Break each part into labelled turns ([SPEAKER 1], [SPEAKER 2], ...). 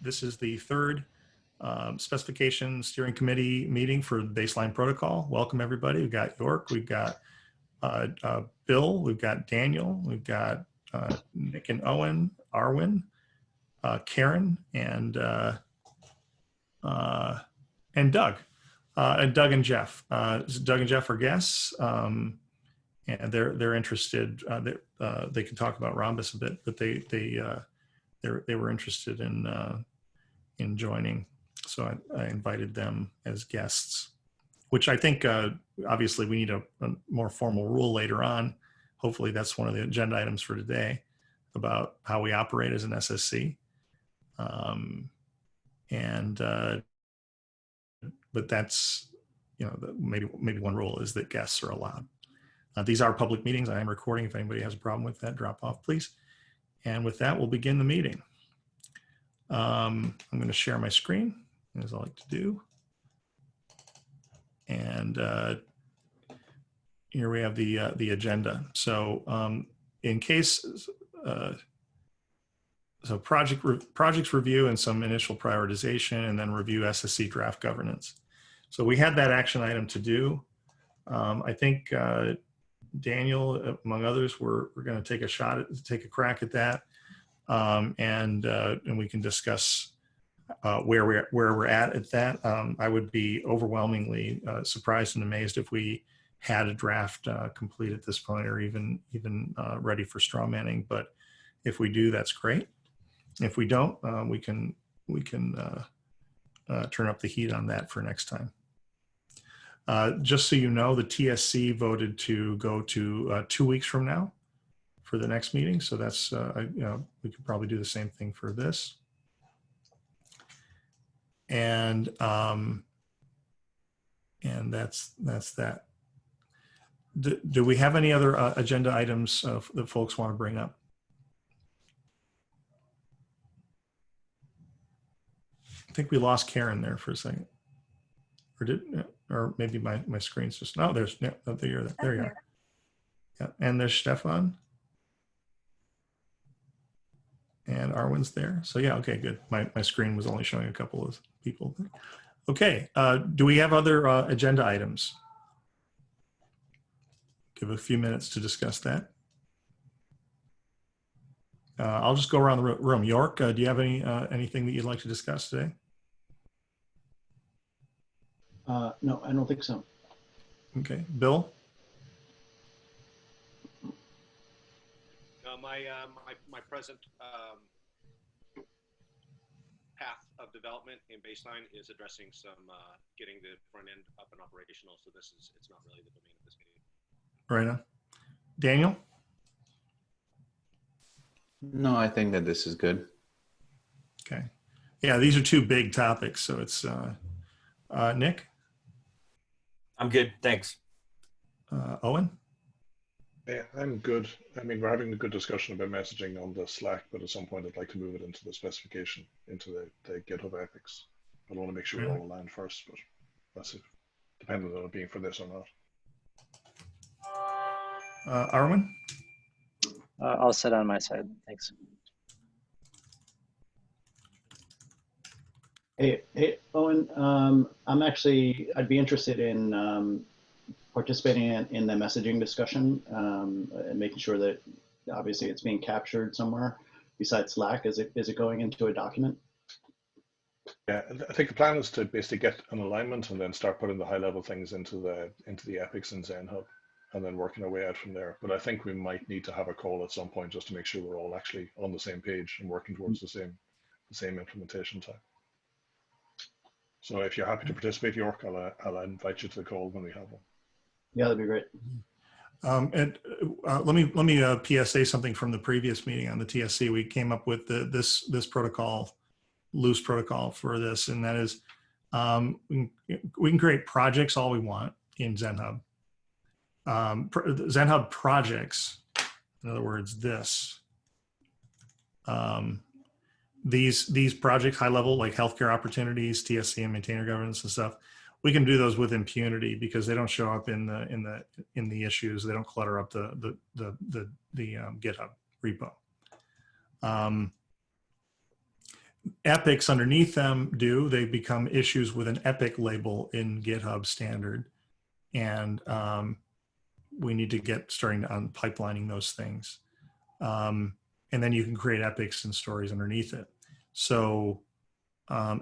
[SPEAKER 1] This is the third specification steering committee meeting for the baseline protocol. Welcome everybody. We've got York, we've got Bill, we've got Daniel, we've got Nick and Owen, Arwin, Karen, and Doug. And Doug and Jeff. Doug and Jeff are guests, and they're interested. They can talk about Rhombus a bit, but they were interested in joining, so I invited them as guests. Which I think obviously we need a more formal rule later on. Hopefully that's one of the agenda items for today about how we operate as an SSC. But that's, you know, maybe one rule is that guests are allowed. These are public meetings. I am recording. If anybody has a problem with that, drop off, please. And with that, we'll begin the meeting. I'm going to share my screen, as I like to do. And here we have the agenda. So in case, so projects review and some initial prioritization, and then review SSC draft governance. So we had that action item to do. I think Daniel, among others, we're going to take a crack at that, and we can discuss where we're at that. I would be overwhelmingly surprised and amazed if we had a draft complete at this point, or even ready for straw manning. But if we do, that's great. If we don't, we can turn up the heat on that for next time. Just so you know, the TSC voted to go to 2 weeks from now for the next meeting. So that's we could probably do the same thing for this. And that's that. Do we have any other agenda items that folks want to bring up? I think we lost Karen there for a second, or maybe my screen's just, no, there's, no, there you are. Yeah, and there's Stefan. And Arwin's there. So yeah, okay, good. My screen was only showing a couple of people. Okay, do we have other agenda items? Give a few minutes to discuss that. I'll just go around the room. York, do you have anything that you'd like to discuss today?
[SPEAKER 2] No, I don't think so.
[SPEAKER 1] Okay, Bill?
[SPEAKER 3] My present path of development in baseline is addressing some getting the front end up and operational. So it's not really the domain of this meeting.
[SPEAKER 1] Right on. Daniel?
[SPEAKER 4] No, I think that this is good.
[SPEAKER 1] Okay. Yeah, these are two big topics. So it's Nick?
[SPEAKER 5] I'm good, thanks.
[SPEAKER 1] Owen?
[SPEAKER 6] Yeah, I'm good. I mean, we're having a good discussion about messaging on the Slack, but at some point I'd like to move it into the specification, into the GitHub ethics. I want to make sure we're all aligned first, but that's it. Depending on it being for this or not.
[SPEAKER 1] Arwin?
[SPEAKER 7] I'll sit on my side, thanks.
[SPEAKER 2] Hey, Owen, I'd be interested in participating in the messaging discussion and making sure that obviously it's being captured somewhere besides Slack. Is it going into a document?
[SPEAKER 6] Yeah, I think the plan is to basically get an alignment and then start putting the high level things into the epics and ZenHub, and then working our way out from there. But I think we might need to have a call at some point just to make sure we're all actually on the same page and working towards the same implementation time. So if you're happy to participate, York, I'll invite you to the call when we have one.
[SPEAKER 2] Yeah, that'd be great.
[SPEAKER 1] And let me PSA something from the previous meeting on the TSC. We came up with this protocol, loose protocol for this, and that is we can create projects all we want in ZenHub. ZenHub projects, in other words, these projects, high level, like healthcare opportunities, TSC and maintainer governance and stuff, we can do those with impunity because they don't show up in the issues. They don't clutter up the GitHub repo. epics underneath them do. They become issues with an epic label in GitHub standard. And we need to get starting on pipelining those things. And then you can create epics and stories underneath it. So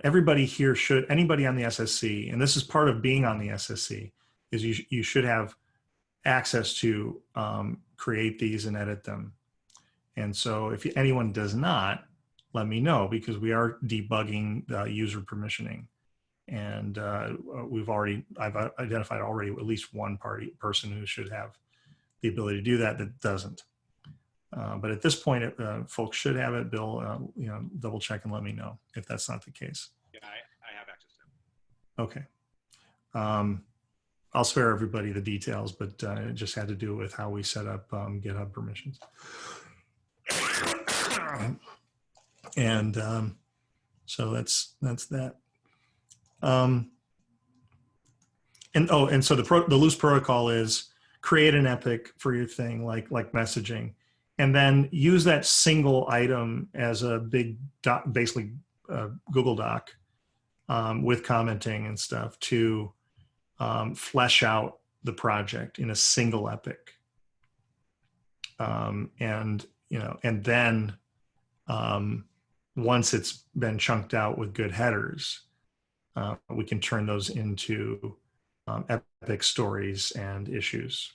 [SPEAKER 1] everybody here should, anybody on the SSC, and this is part of being on the SSC, is you should have access to create these and edit them. And so if anyone does not, let me know, because we are debugging user permissioning. And I've identified already at least one person who should have the ability to do that doesn't. But at this point, folks should have it. Bill, double check and let me know if that's not the case.
[SPEAKER 3] Yeah, I have access to it.
[SPEAKER 1] Okay. I'll spare everybody the details, but it just had to do with how we set up GitHub permissions. And so that's that. And so the loose protocol is create an epic for your thing, like messaging, and then use that single item as a big doc, basically Google Doc with commenting and stuff to flesh out the project in a single epic. And then once it's been chunked out with good headers, we can turn those into epic stories and issues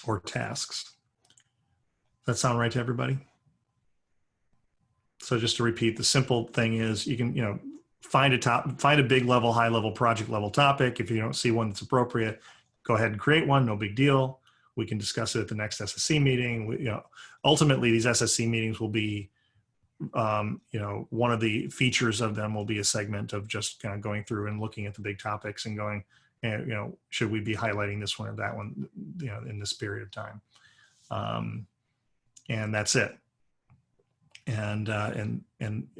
[SPEAKER 1] or tasks. Does that sound right to everybody? So just to repeat, the simple thing is you can, find a big level, high level, project level topic. If you don't see one that's appropriate, go ahead and create one, no big deal. We can discuss it at the next SSC meeting. Ultimately these SSC meetings will be, one of the features of them will be a segment of just kind of going through and looking at the big topics and going, should we be highlighting this one or that one, in this period of time. And that's it. And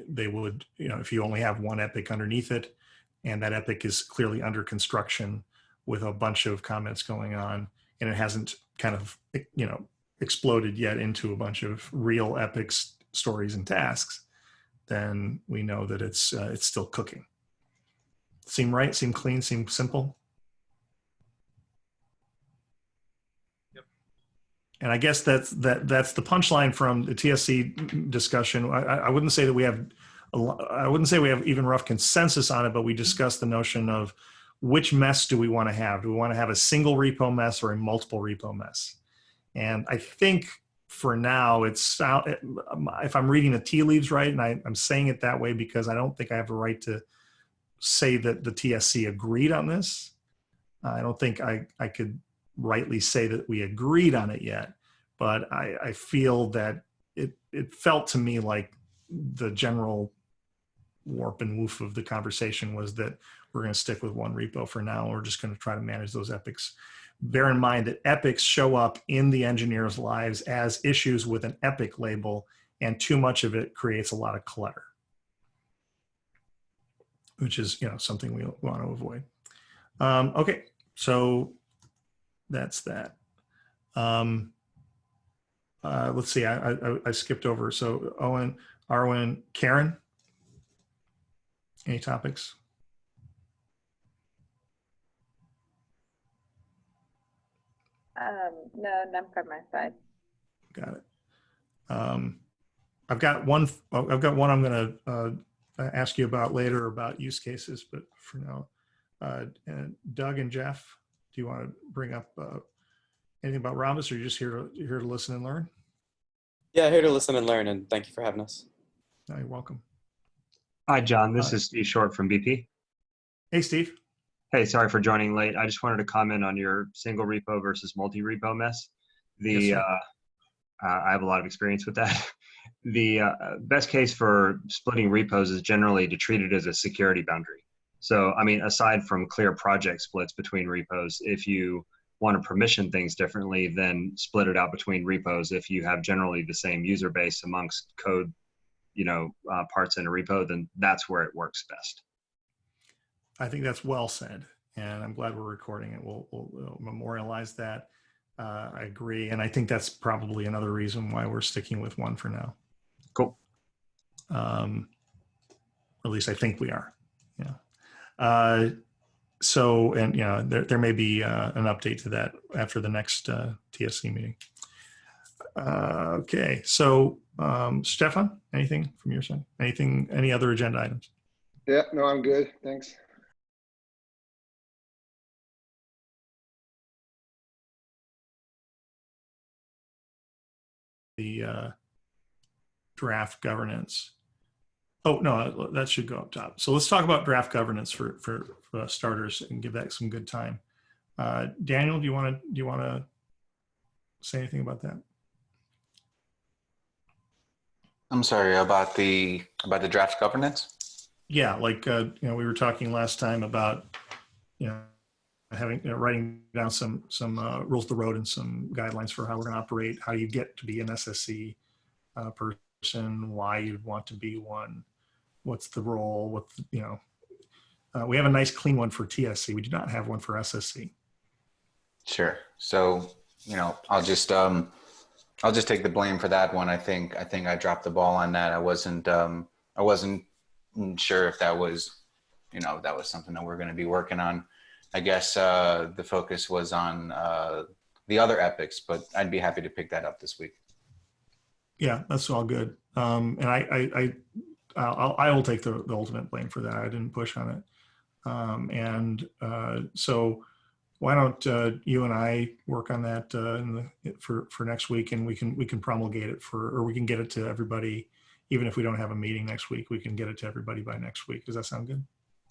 [SPEAKER 1] they would, if you only have one epic underneath it, and that epic is clearly under construction with a bunch of comments going on, and it hasn't kind of, exploded yet into a bunch of real epics, stories, and tasks, then we know that it's still cooking. Seem right? Seem clean? Seem simple? And I guess that's the punchline from the TSC discussion. I wouldn't say that we have, I wouldn't say we have even rough consensus on it, but we discussed the notion of which mess do we want to have? Do we want to have a single repo mess or a multiple repo mess? And I think for now, if I'm reading the tea leaves right, and I'm saying it that way because I don't think I have a right to say that the TSC agreed on this. I don't think I could rightly say that we agreed on it yet, but I feel that it felt to me like the general warp and woof of the conversation was that we're going to stick with one repo for now. We're just going to try to manage those epics. Bear in mind that epics show up in the engineers' lives as issues with an epic label, and too much of it creates a lot of clutter, which is something we want to avoid. Okay, so that's that. Let's see, I skipped over. So Owen, Arwen, Karen, any topics?
[SPEAKER 8] No, none from my side.
[SPEAKER 1] Got it. I've got one I'm going to ask you about later about use cases, but for now, and Doug and Jeff, do you want to bring up anything about Rhombus, or are you just here to listen and learn?
[SPEAKER 9] Yeah, here to listen and learn, and thank you for having us.
[SPEAKER 1] No, you're welcome.
[SPEAKER 10] Hi, John. This is Steve Short from BP.
[SPEAKER 1] Hey, Steve.
[SPEAKER 10] Hey, sorry for joining late. I just wanted to comment on your single repo versus multi-repo mess.
[SPEAKER 1] Yes,
[SPEAKER 10] I have a lot of experience with that. The best case for splitting repos is generally to treat it as a security boundary. So, I mean, aside from clear project splits between repos, if you want to permission things differently, then split it out between repos. If you have generally the same user base amongst code, parts in a repo, then that's where it works best.
[SPEAKER 1] I think that's well said, and I'm glad we're recording it. We'll memorialize that. I agree, and I think that's probably another reason why we're sticking with one for now.
[SPEAKER 10] Cool.
[SPEAKER 1] At least I think we are. Yeah. So, and there may be an update to that after the next TSC meeting. Okay. So, Stefan, anything from your side? Any other agenda items?
[SPEAKER 8] Yeah, no, I'm good. Thanks.
[SPEAKER 1] The draft governance. Oh, no, that should go up top. So let's talk about draft governance for starters and give that some good time. Daniel, do you want to say anything about that?
[SPEAKER 4] I'm sorry, about the draft governance?
[SPEAKER 1] Yeah, like we were talking last time about having writing down some rules of the road and some guidelines for how we're going to operate, how you get to be an SSC person, why you'd want to be one, what's the role, we have a nice clean one for TSC. We do not have one for SSC.
[SPEAKER 4] Sure. So, I'll just take the blame for that one. I think I dropped the ball on that. I wasn't sure if that was, that was something that we're going to be working on. I guess the focus was on the other epics, but I'd be happy to pick that up this week. Yeah,
[SPEAKER 1] that's all good. And I will take the ultimate blame for that. I didn't push on it. So why don't you and I work on that for next week, and we can promulgate it or we can get it to everybody. Even if we don't have a meeting next week, we can get it to everybody by next week. Does that sound good?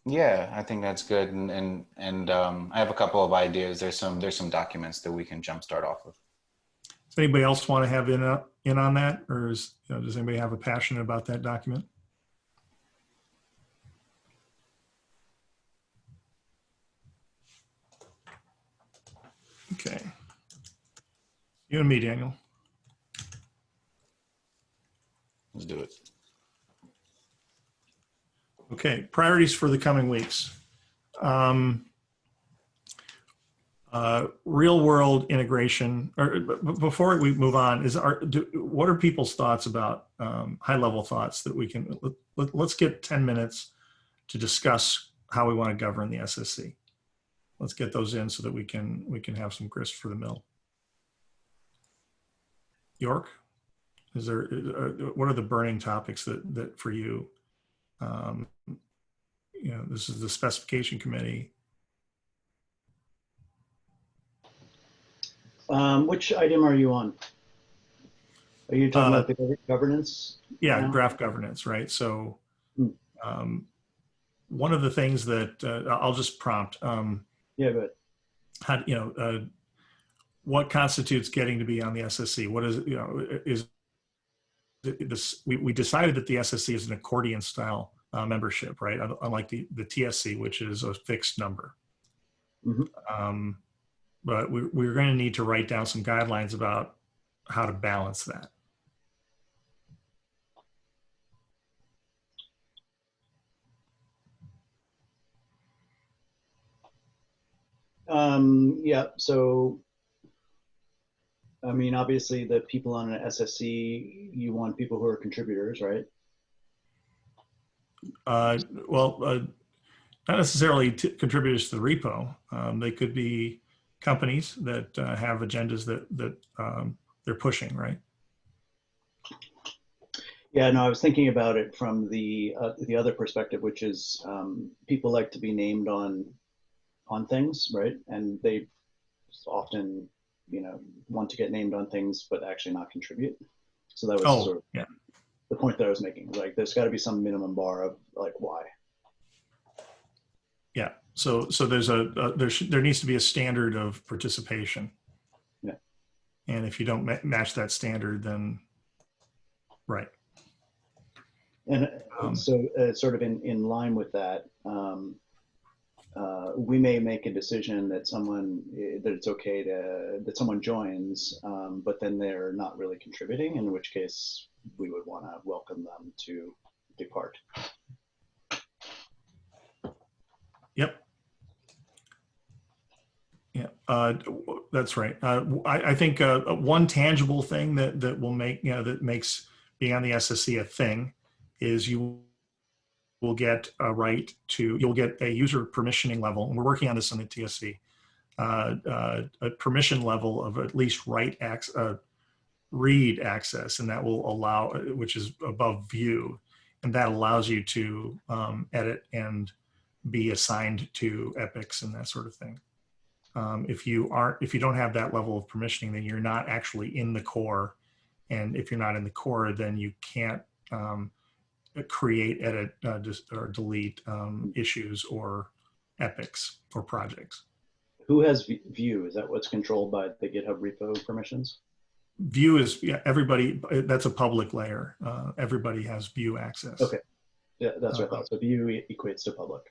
[SPEAKER 4] Yeah, I think that's good. And I have a couple of ideas. There's some documents that we can jumpstart off of.
[SPEAKER 1] Does anybody else want to have in on that, or does anybody have a passion about that document? Okay. You and me, Daniel.
[SPEAKER 4] Let's do it.
[SPEAKER 1] Okay, priorities for the coming weeks. Real world integration, or before we move on, what are people's thoughts about high level thoughts that we can, let's get 10 minutes to discuss how we want to govern the SSC. Let's get those in so that we can have some grist for the mill. York, what are the burning topics that for you? This is the specification committee.
[SPEAKER 2] Which item are you on? Are you talking about the governance?
[SPEAKER 1] Yeah,
[SPEAKER 2] now?
[SPEAKER 1] draft governance, right? So one of the things that I'll just prompt.
[SPEAKER 2] Yeah, good.
[SPEAKER 1] How, what constitutes getting to be on the SSC? What is, is this, we decided that the SSC is an accordion style membership, right? Unlike the TSC, which is a fixed number.
[SPEAKER 2] Mm-hmm.
[SPEAKER 1] But we're going to need to write down some guidelines about how to balance that.
[SPEAKER 2] Yeah, so, I mean, obviously the people on an SSC, you want people who are contributors, right?
[SPEAKER 1] Well, not necessarily contributors to the repo. They could be companies that have agendas that they're pushing, right?
[SPEAKER 2] Yeah, no, I was thinking about it from the other perspective, which is people like to be named on things, right? And they often, want to get named on things, but actually not contribute. So that was sort of the point that I was making. Like, there's got to be some minimum bar of like why.
[SPEAKER 1] Yeah. So there's there needs to be a standard of participation.
[SPEAKER 2] Yeah.
[SPEAKER 1] And if you don't match that standard, then right.
[SPEAKER 2] And so sort of in line with that, we may make a decision that it's okay that someone joins, but then they're not really contributing, in which case we would want to welcome them to depart. Yep.
[SPEAKER 1] Yeah, that's right. I think one tangible thing that will make, that makes being on the SSC a thing is you will get a right to, you'll get a user permissioning level, and we're working on this in the TSC, a permission level of at least read access, and that will allow, which is above view, and that allows you to edit and be assigned to epics and that sort of thing. If you don't have that level of permissioning, then you're not actually in the core, and if you're not in the core, then you can't create, edit, or delete issues or epics or projects.
[SPEAKER 2] Who has view? Is that what's controlled by the GitHub repo permissions?
[SPEAKER 1] View is, yeah, everybody, that's a public layer. Everybody has view access.
[SPEAKER 2] Okay, yeah, that's what I thought. So view equates to public.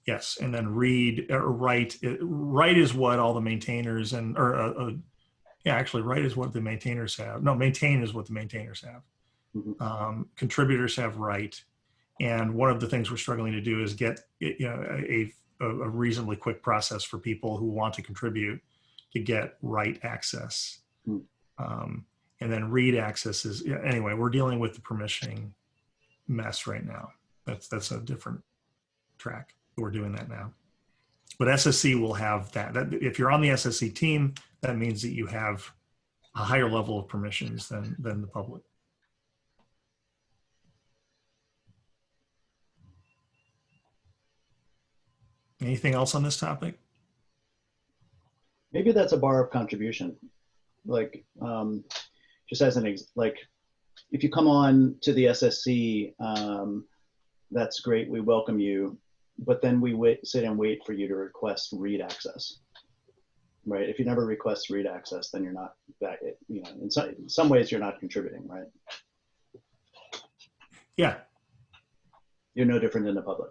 [SPEAKER 1] Yes, and then read or write. Write is what all the maintainers yeah, actually, write is what the maintainers have. No, maintain is what the maintainers have. Mm-hmm. Contributors have write, and one of the things we're struggling to do is get a reasonably quick process for people who want to contribute to get write access. Mm. And then read access is, anyway, we're dealing with the permissioning mess right now. That's a different track. We're doing that now. But SSC will have that. If you're on the SSC team, that means that you have a higher level of permissions than the public. Anything else on this topic?
[SPEAKER 2] Maybe that's a bar of contribution. Like, just as like, if you come on to the SSC, that's great, we welcome you, but then we sit and wait for you to request read access, right? If you never request read access, then you're not back, in some ways you're not contributing, right?
[SPEAKER 1] Yeah.
[SPEAKER 2] You're no different than the public.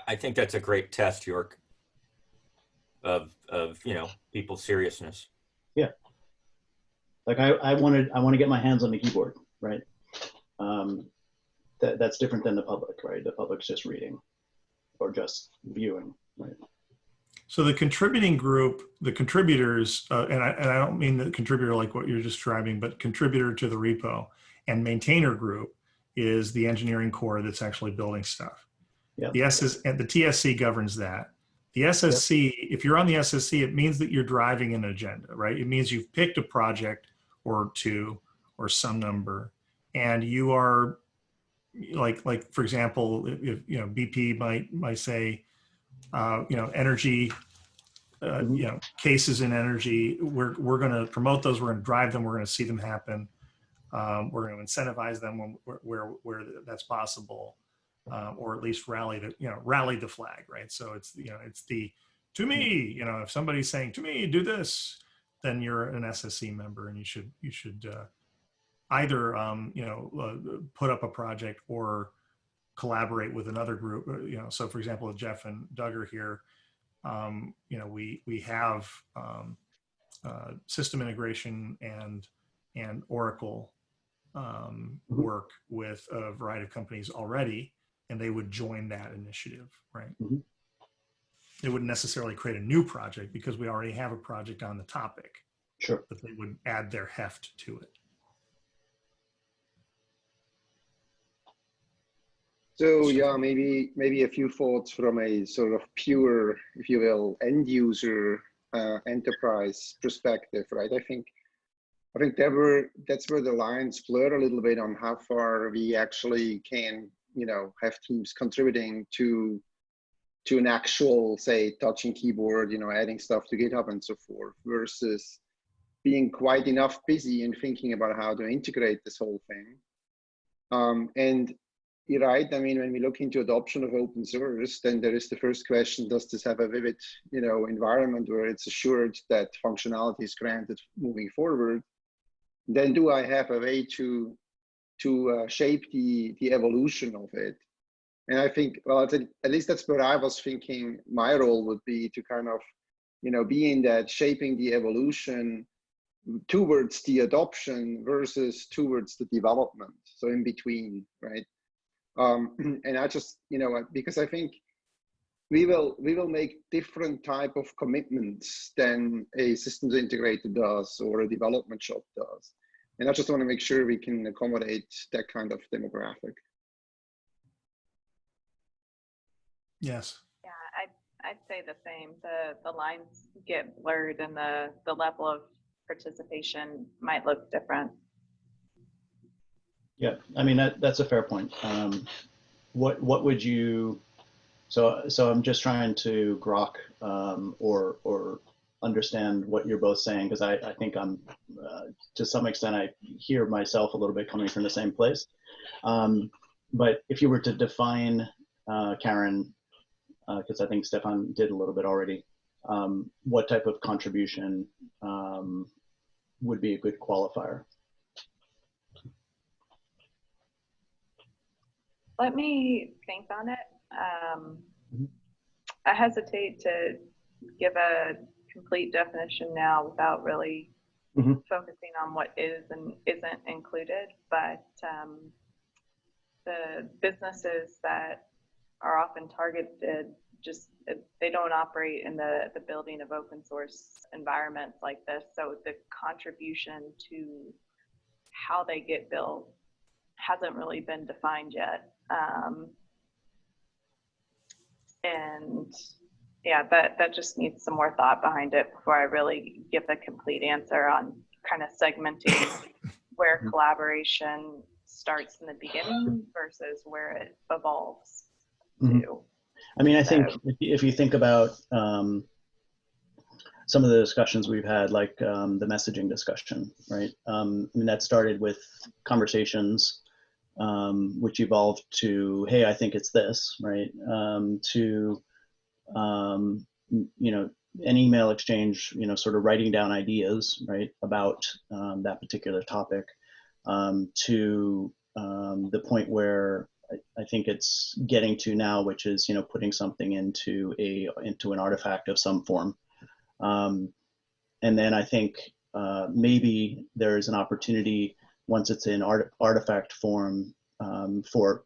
[SPEAKER 5] I think that's a great test, York, of people's seriousness.
[SPEAKER 2] Yeah. Like I want to get my hands on the keyboard, right? That's different than the public, right? The public's just reading or just viewing, right?
[SPEAKER 1] So the contributing group, the contributors, and I don't mean the contributor like what you're describing, but contributor to the repo and maintainer group is the engineering core that's actually building stuff. Yep. The TSC governs that. The SSC, yep. If you're on the SSC, it means that you're driving an agenda, right? It means you've picked a project or two or some number, and you are like for example, if BP might say, energy, cases in energy, we're going to promote those, we're going to drive them, we're going to see them happen, we're going to incentivize them where that's possible. Or at least rally the flag, right? So it's to me, if somebody's saying to me, do this, then you're an SSC member, and you should either put up a project or collaborate with another group. So for example, if Jeff and Doug are here, we have system integration and Oracle work with a variety of companies already. And they would join that initiative, right? Mm-hmm. They wouldn't necessarily create a new project because we already have a project on the topic.
[SPEAKER 2] Sure.
[SPEAKER 1] But they would add their heft to it.
[SPEAKER 8] So yeah, maybe a few thoughts from a sort of pure, if you will, end user enterprise perspective, right? I think that's where the lines blur a little bit on how far we actually can have teams contributing to an actual, say, touching keyboard, adding stuff to GitHub and so forth, versus being quite enough busy and thinking about how to integrate this whole thing. And you're right. I mean, when we look into adoption of open source, then there is the first question: does this have a vivid, environment where it's assured that functionality is granted moving forward? Then do I have a way to shape the evolution of it? And I think, well, at least that's where I was thinking my role would be, to kind of, be in that shaping the evolution towards the adoption versus towards the development. So in between, right? And I just, because I think we will make different type of commitments than a systems integrator does or a development shop does. And I just want to make sure we can accommodate that kind of demographic.
[SPEAKER 1] Yes.
[SPEAKER 11] Yeah, I'd say the same. The lines get blurred and the level of participation might look different.
[SPEAKER 2] Yeah, I mean, that's a fair point. What would you, so I'm just trying to grok or understand what you're both saying, because I think I'm, to some extent, I hear myself a little bit coming from the same place. But if you were to define, Karen, because I think Stefan did a little bit already, what type of contribution would be a good qualifier?
[SPEAKER 11] Let me think on it. I hesitate to give a complete definition now without really focusing on what is and isn't included, but the businesses that are often targeted, just they don't operate in the building of open source environments like this, so the contribution to how they get built hasn't really been defined yet. And yeah, that just needs some more thought behind it before I really give a complete answer on kind of segmenting where collaboration starts in the beginning versus where it evolves to.
[SPEAKER 2] I mean, I think if you think about some of the discussions we've had, like the messaging discussion, right? I mean, that started with conversations which evolved to, hey, I think it's this, right? To, you know, an email exchange, you know, sort of writing down ideas, right, about that particular topic, to the point where I think it's getting to now, which is, you know, putting something into an artifact of some form. And then I think maybe there's an opportunity once it's in artifact form for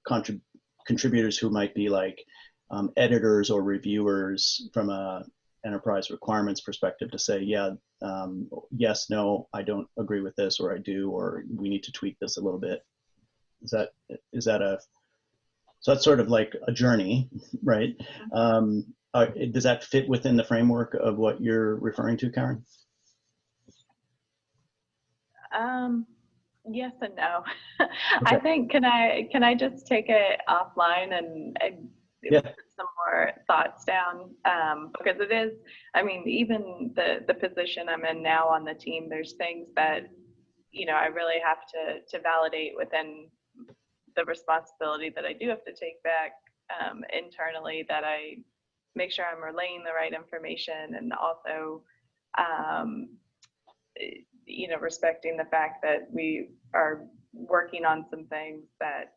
[SPEAKER 2] contributors who might be like editors or reviewers from a enterprise requirements perspective to say, yeah, yes, no, I don't agree with this, or I do, or we need to tweak this a little bit. Is that a, so that's sort of like a journey, right? Does that fit within the framework of what you're referring to, Karen?
[SPEAKER 11] Yes and no. Okay. I think, can I just take it offline and put some more thoughts down? Because it is, I mean, even the position I'm in now on the team, there's things that, you know, I really have to validate within the responsibility that I do have to take back internally, that I make sure I'm relaying the right information, and also, you know, respecting the fact that we are working on some things that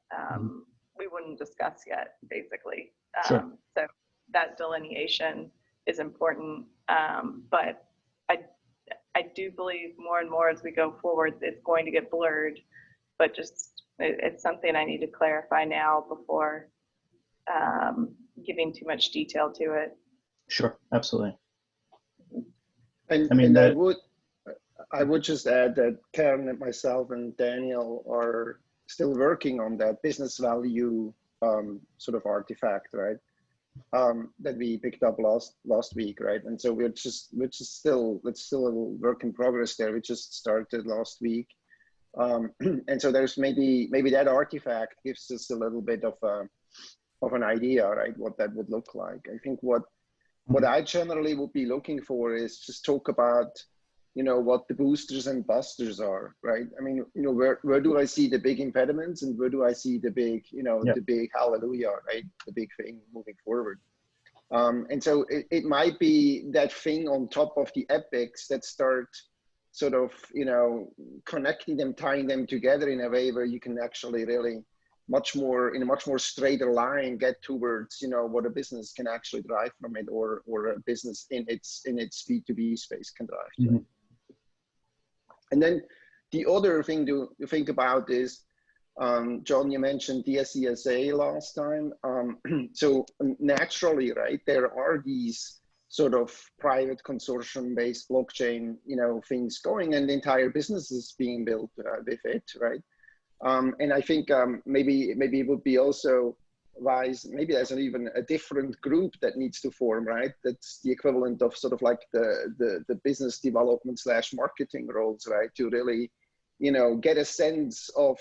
[SPEAKER 11] we wouldn't discuss yet, basically.
[SPEAKER 2] Sure.
[SPEAKER 11] So that delineation is important, but I do believe more and more as we go forward, it's going to get blurred, but just it's something I need to clarify now before giving too much detail to it.
[SPEAKER 2] Sure, absolutely.
[SPEAKER 8] And I mean, and I would just add that Karen and myself and Daniel are still working on that business value sort of artifact, right? That we picked up last week, right? And so it's still a work in progress there. We just started last week. And so there's maybe that artifact gives us a little bit of an idea, right? What that would look like. I think what I generally would be looking for is just talk about, you know, what the boosters and busters are, right? I mean, you know, where do I see the big impediments, and where do I see the big, you know, the big hallelujah, right? The big thing moving forward. And so it might be that thing on top of the epics that start sort of, you know, connecting them, tying them together in a way where you can actually really in a much more straighter line get towards, you know, what a business can actually drive from it, or a business in its B2B space can drive. Mm-hmm. And then the other thing to think about is, John, you mentioned DSCSA last time. So naturally, right, there are these sort of private consortium-based blockchain, things going, and the entire business is being built with it, right? And I think maybe it would be also wise, maybe there's even a different group that needs to form, right? That's the equivalent of sort of like the business development / marketing roles, right? To really, get a sense of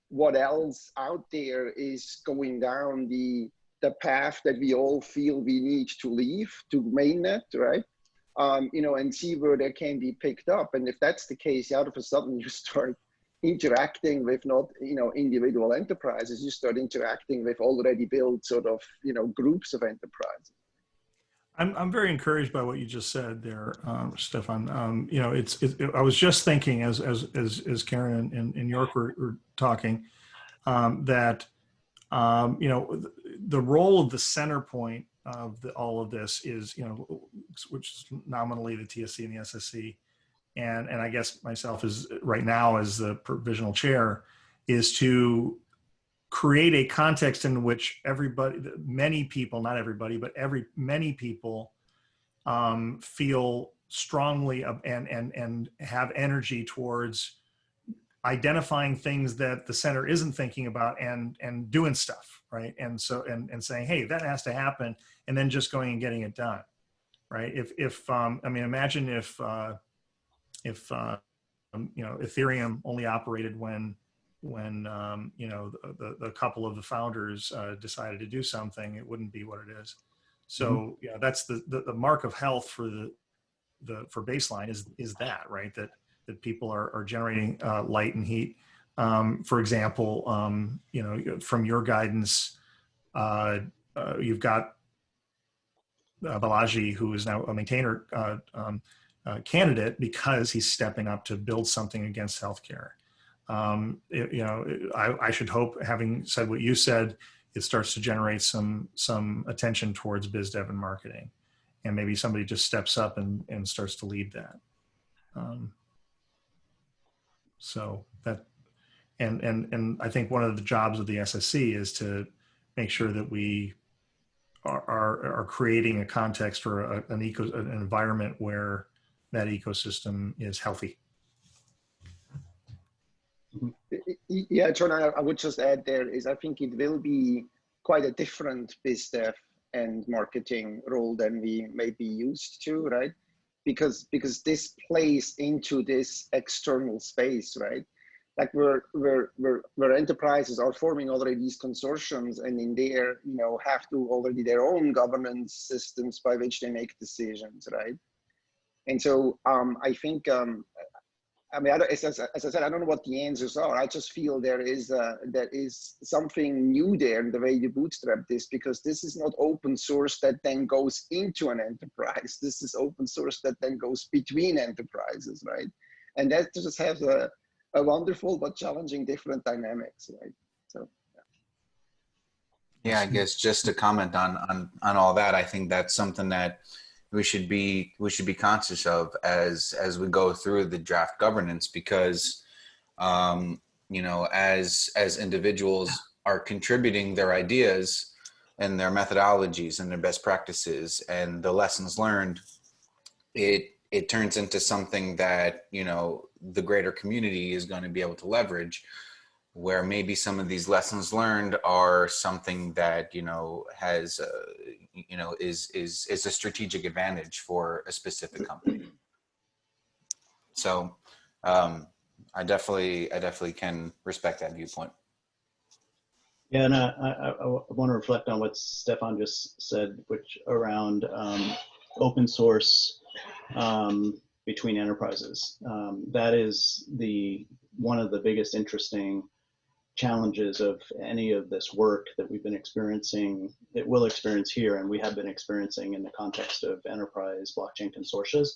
[SPEAKER 8] what else out there is going down the path that we all feel we need to leave to mainnet, right? And see where they can be picked up. And if that's the case, out of a sudden you start interacting with not, individual enterprises, you start interacting with already built sort of, groups of enterprises.
[SPEAKER 1] I'm very encouraged by what you just said there, Stefan. I was just thinking as Karen and York were talking, that the role of the center point of all of this is, which is nominally the TSC and the SSC, and I guess myself is right now as the provisional chair, is to create a context in which many people, not everybody, but many people feel strongly and have energy towards identifying things that the center isn't thinking about and doing stuff, right? And so and saying, hey, that has to happen, and then just going and getting it done, right? Imagine if Ethereum only operated when the couple of the founders decided to do something, it wouldn't be what it is. So that's the mark of health for for baseline is that, right? That people are generating light and heat. For example, from your guidance, you've got Balaji, who is now a maintainer candidate because he's stepping up to build something against healthcare. I should hope, having said what you said, it starts to generate some attention towards biz dev and marketing, and maybe somebody just steps up and starts to lead that. So that, and I think one of the jobs of the SSC is to make sure that we are creating a context or an environment where that ecosystem is healthy.
[SPEAKER 8] Yeah, John, I would just add there is I think it will be quite a different biz dev and marketing role than we may be used to, right? Because this plays into this external space, right? Like where enterprises are forming already these consortiums, and in there, have to already their own governance systems by which they make decisions, right? And so I think, as I said, I don't know what the answers are. I just feel there is something new there in the way you bootstrap this, because this is not open source that then goes into an enterprise. This is open source that then goes between enterprises, right? And that just has a wonderful but challenging different dynamics, right? So.
[SPEAKER 4] Yeah, I guess just to comment on all that, I think that's something that we should be conscious of as we go through the draft governance, because as individuals are contributing their ideas and their methodologies and their best practices and the lessons learned, it turns into something that the greater community is going to be able to leverage, where maybe some of these lessons learned are something that has is a strategic advantage for a specific company. So I definitely can respect that viewpoint.
[SPEAKER 2] Yeah, and I want to reflect on what Stefan just said, which around open source between enterprises. That is one of the biggest interesting challenges of any of this work that we've been experiencing, that we'll experience here, and we have been experiencing in the context of enterprise blockchain consortia,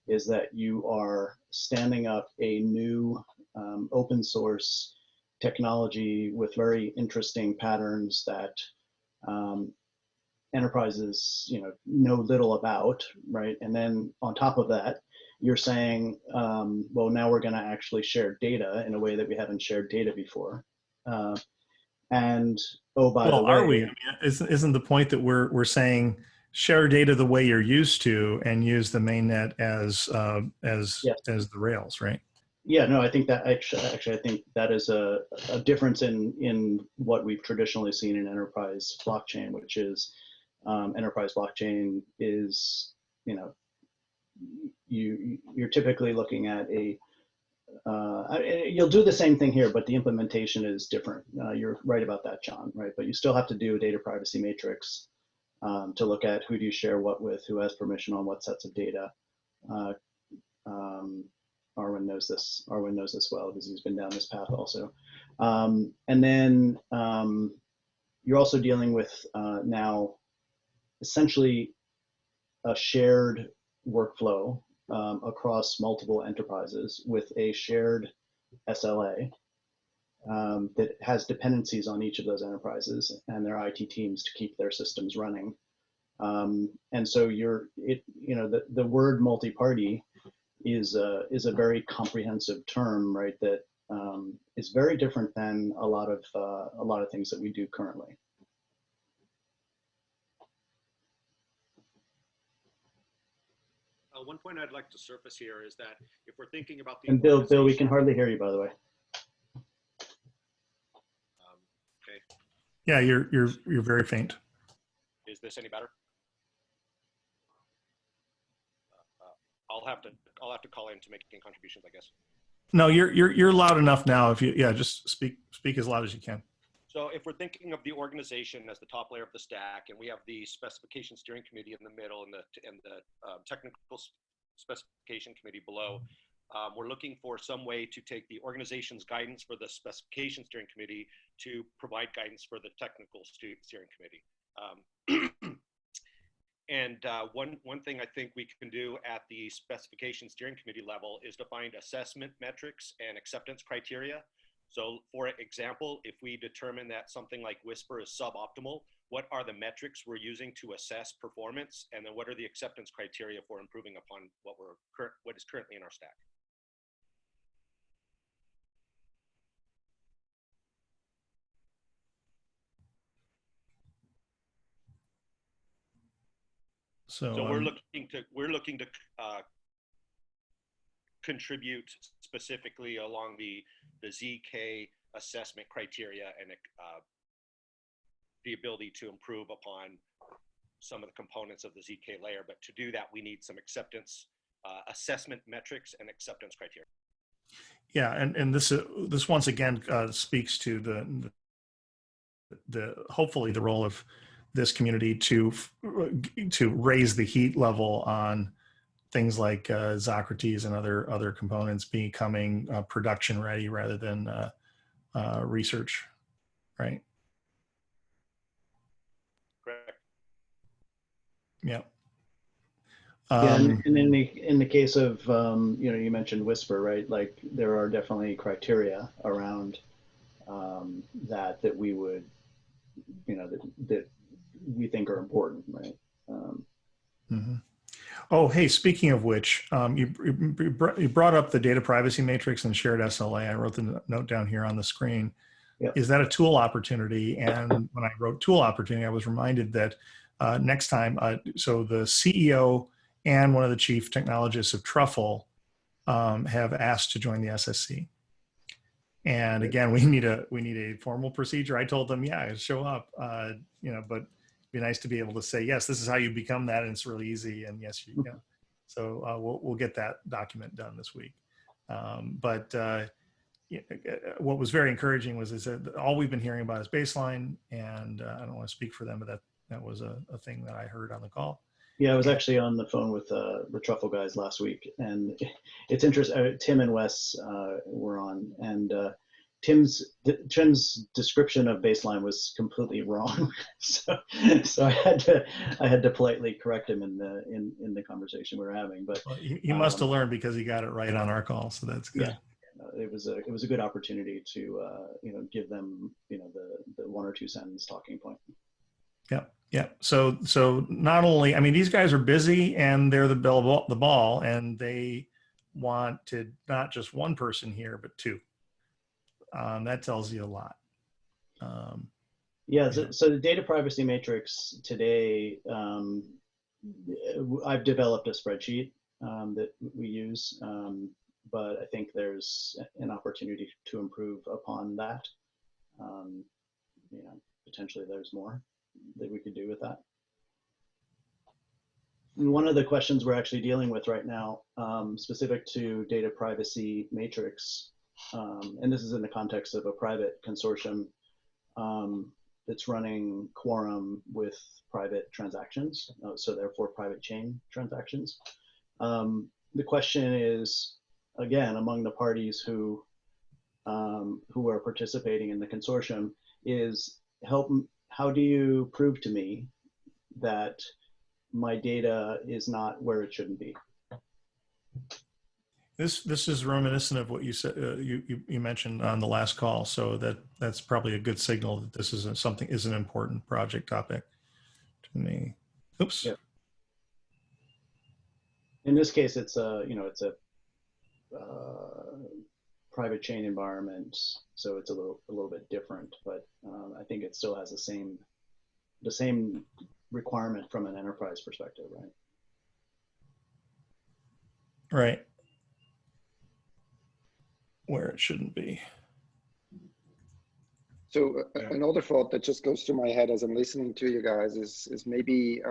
[SPEAKER 2] is that you are standing up a new open source technology with very interesting patterns that enterprises know little about, right? And then on top of that, you're saying, well, now we're going to actually share data in a way that we haven't shared data before. And oh, by the way,
[SPEAKER 1] are we? I mean, isn't the point that we're saying share data the way you're used to and use the mainnet as the rails, right?
[SPEAKER 2] Yeah, no, I think that actually I think that is a difference in what we've traditionally seen in enterprise blockchain, which is enterprise blockchain is, you know, you're typically looking at you'll do the same thing here, but the implementation is different. You're right about that, John, right? But you still have to do a data privacy matrix to look at who do you share what with, who has permission on what sets of data. Arwen knows this. Arwen knows this well because he's been down this path also. And then you're also dealing with now essentially a shared workflow across multiple enterprises with a shared SLA that has dependencies on each of those enterprises and their IT teams to keep their systems running. And so the word multi-party is a very comprehensive term, right? That is very different than a lot of things that we do currently.
[SPEAKER 3] One point I'd like to surface here is that if we're thinking about the—
[SPEAKER 2] And Bill, we can hardly hear you, by the way.
[SPEAKER 3] Okay.
[SPEAKER 1] Yeah, you're very faint.
[SPEAKER 3] Is this any better? I'll have to call in to make any contributions, I guess.
[SPEAKER 1] No, you're loud enough now. If you just speak as loud as you can.
[SPEAKER 3] So if we're thinking of the organization as the top layer of the stack, and we have the specification steering committee in the middle and the technical specification committee below, we're looking for some way to take the organization's guidance for the specification steering committee to provide guidance for the technical steering committee. And one thing I think we can do at the specification steering committee level is define assessment metrics and acceptance criteria. So for example, if we determine that something like Whisper is suboptimal, what are the metrics we're using to assess performance? And then what are the acceptance criteria for improving upon what is currently in our stack? So we're looking to contribute specifically along the ZK assessment criteria and the ability to improve upon some of the components of the ZK layer. But to do that, we need some acceptance assessment metrics and acceptance criteria.
[SPEAKER 1] Yeah, and this once again speaks to the hopefully the role of this community to raise the heat level on things like Socrates and other components becoming production ready rather than research, right?
[SPEAKER 3] Correct.
[SPEAKER 1] Yeah.
[SPEAKER 2] And in the case of you mentioned Whisper, right? Like there are definitely criteria around that we would that we think are important, right?
[SPEAKER 1] Oh, hey, speaking of which, you brought up the data privacy matrix and shared SLA. I wrote the note down here on the screen.
[SPEAKER 2] Yep.
[SPEAKER 1] Is that a tool opportunity? And when I wrote tool opportunity, I was reminded that next time, so the CEO and one of the chief technologists of Truffle have asked to join the SSC. And again, we need a formal procedure. I told them, yeah, show up, but it'd be nice to be able to say, yes, this is how you become that, and it's really easy. And yes, so we'll get that document done this week. But what was very encouraging is that all we've been hearing about is baseline, and I don't want to speak for them, but that was a thing that I heard on the call.
[SPEAKER 2] Yeah, I was actually on the phone with the Truffle guys last week, and it's interesting. Tim and Wes were on, and Tim's description of baseline was completely wrong. so I had to politely correct him in the conversation we were having. But
[SPEAKER 1] well, he must have learned because he got it right on our call, so that's good.
[SPEAKER 2] Yeah, it was a good opportunity to give them the 1 or 2 sentence talking point.
[SPEAKER 1] Yeah. Yeah. So not only, I mean, these guys are busy and they're the ball, and they want to not just one person here, but 2. That tells you a lot.
[SPEAKER 2] So the data privacy matrix today I've developed a spreadsheet that we use, but I think there's an opportunity to improve upon that. You know, potentially there's more that we could do with that. And one of the questions we're actually dealing with right now, specific to data privacy matrix, and this is in the context of a private consortium that's running Quorum with private transactions, so therefore private chain transactions. The question is, again, among the parties who are participating in the consortium, is how do you prove to me that my data is not where it shouldn't be?
[SPEAKER 1] This is reminiscent of what you said. You mentioned on the last call, so that's probably a good signal that this is an important project topic to me. Oops.
[SPEAKER 2] Yeah. In this case, it's a private chain environment, so it's a little bit different, but I think it still has the same requirement from an enterprise perspective, right?
[SPEAKER 1] Right. Where it shouldn't be.
[SPEAKER 8] So another thought that just goes through my head as I'm listening to you guys is maybe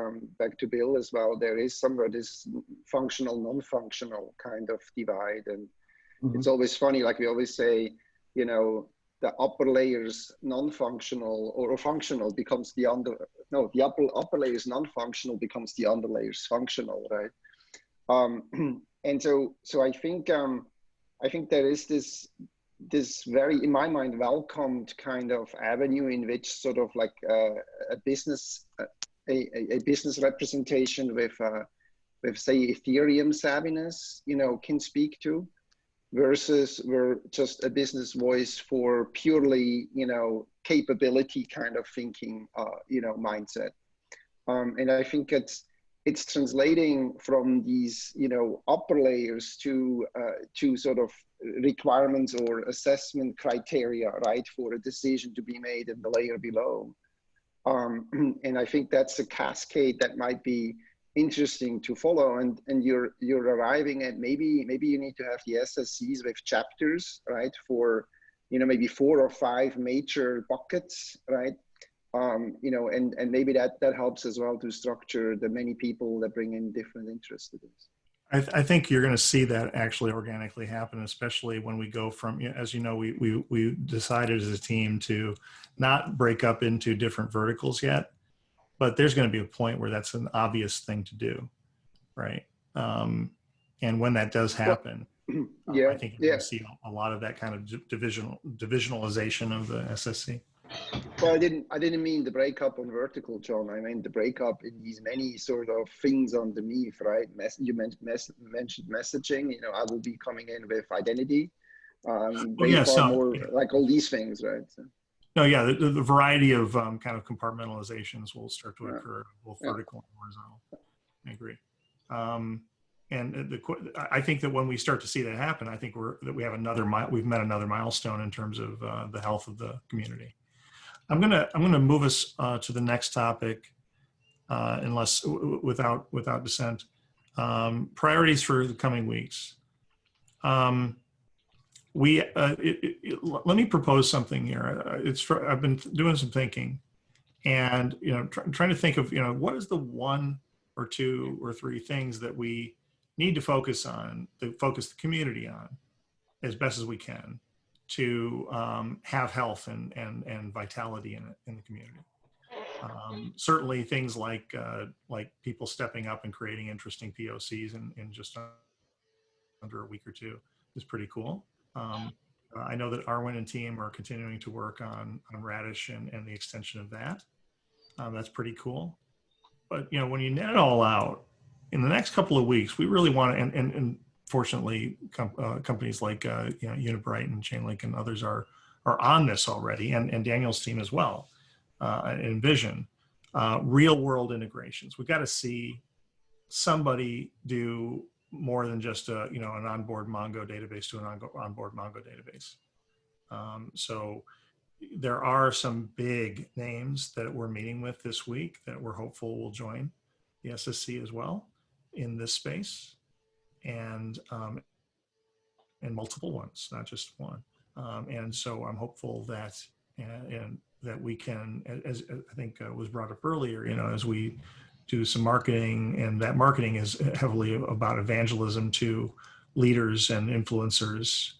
[SPEAKER 8] back to Bill as well. There is somewhere this functional, non-functional kind of divide, and it's always funny. Like we always say, you know, the upper layers non-functional or functional becomes the upper layers non-functional becomes the under layers functional, right? And so I think there is this very, in my mind, welcomed kind of avenue in which sort of like a business representation with say Ethereum savviness, you know, can speak to, versus we're just a business voice for purely, you know, capability kind of thinking, you know, mindset. And I think it's translating from these, you know, upper layers to sort of requirements or assessment criteria, right, for a decision to be made in the layer below. And I think that's a cascade that might be interesting to follow. And you're arriving at maybe you need to have the SSCs with chapters, right, for, you know, maybe 4 or 5 major buckets, right? You know, and maybe that helps as well to structure the many people that bring in different interests to this.
[SPEAKER 1] I think you're going to see that actually organically happen, especially when we go from, as you know, we decided as a team to not break up into different verticals yet, but there's going to be a point where that's an obvious thing to do, right? And when that does happen, I think you're going to see a lot of that kind of divisionalization of the SSC.
[SPEAKER 8] Well, I didn't mean the breakup on vertical, John. I meant the breakup in these many sort of things underneath, right? You mentioned messaging. You know, I will be coming in with identity. More like all these things, right? So.
[SPEAKER 1] No, yeah, the variety of kind of compartmentalizations will start to occur, both vertical and horizontal. I agree. And I think that when we start to see that happen, I think we've met another milestone in terms of the health of the community. I'm gonna move us to the next topic, unless without dissent. Priorities for the coming weeks. Let me propose something here. I've been doing some thinking, and you know, trying to think of, you know, what is the 1 or 2 or 3 things that we need to focus the community on as best as we can to have health and vitality in the community. Certainly things like people stepping up and creating interesting POCs in just under a week or 2 is pretty cool. I know that Arwen and team are continuing to work on Radish and the extension of that. That's pretty cool. But you know, when you net it all out, in the next couple of weeks, we really want to, and fortunately, companies like you know, Unibright and Chainlink and others are on this already, and Daniel's team as well, Envision, real world integrations. We've got to see somebody do more than just you know, an onboard Mongo database to an onboard Mongo database. So there are some big names that we're meeting with this week that we're hopeful will join. the SSC as well in this space, and multiple ones, not just one. And so I'm hopeful that and that we can, as I think was brought up earlier, as we do some marketing, and that marketing is heavily about evangelism to leaders and influencers,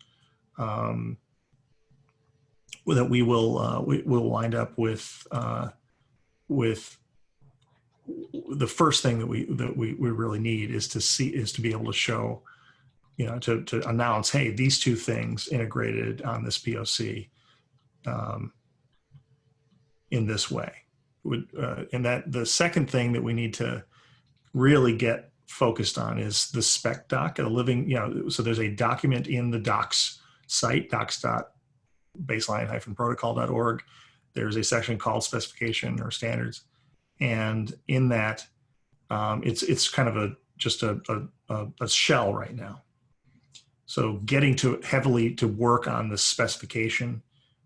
[SPEAKER 1] that we will wind up with the first thing that we really need is to be able to show, to announce, hey, these two things integrated on this POC in this way. And that the second thing that we need to really get focused on is the spec doc, a living, so there's a document in the docs site, docs.baseline-protocol.org. There's a section called specification or standards. And in that, it's kind of just a shell right now. So getting heavily to work on the specification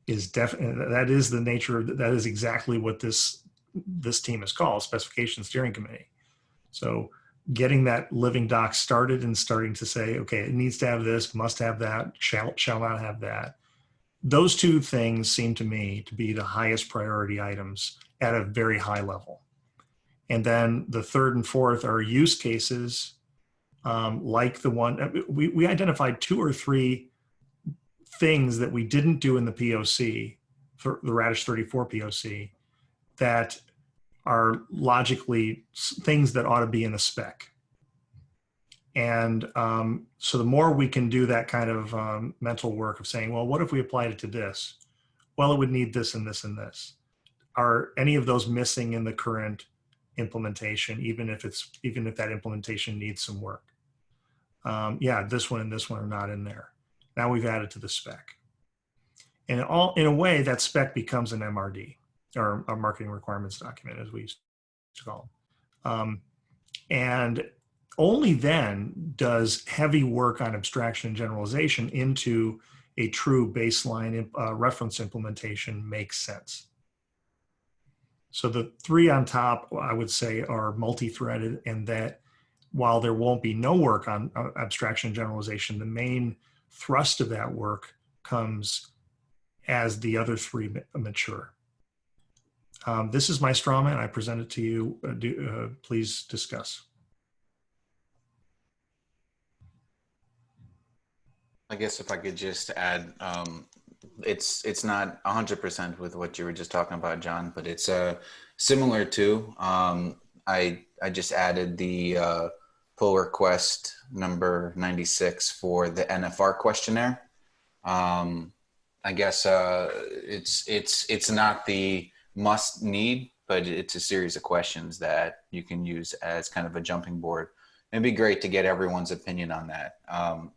[SPEAKER 1] is definitely, that is the nature of, that is exactly what this team is called, Specification Steering Committee. So getting that living doc started and starting to say, okay, it needs to have this, must have that, shall not have that. Those two things seem to me to be the highest priority items at a very high level. And then the third and fourth are use cases, like the one, we identified 2 or 3 things that we didn't do in the POC, for the Radish 34 POC, that are logically things that ought to be in the spec. And so the more we can do that kind of mental work of saying, well, what if we applied it to this? Well, it would need this and this and this. Are any of those missing in the current implementation, even if that implementation needs some work? Yeah, this one and this one are not in there. Now we've added to the spec. And in a way, that spec becomes an MRD, or a marketing requirements document, as we used to call them. And only then does heavy work on abstraction and generalization into a true baseline reference implementation make sense. So the 3 on top, I would say, are multi-threaded, and that while there won't be no work on abstraction and generalization, the main thrust of that work comes as the other 3 mature. This is my straw man. I present it to you. Please discuss.
[SPEAKER 4] I guess if I could just add, it's not 100% with what you were just talking about, John, but it's similar to, I just added the pull request number 96 for the NFR questionnaire. I guess it's not the must need, but it's a series of questions that you can use as kind of a jumping board. It'd be great to get everyone's opinion on that.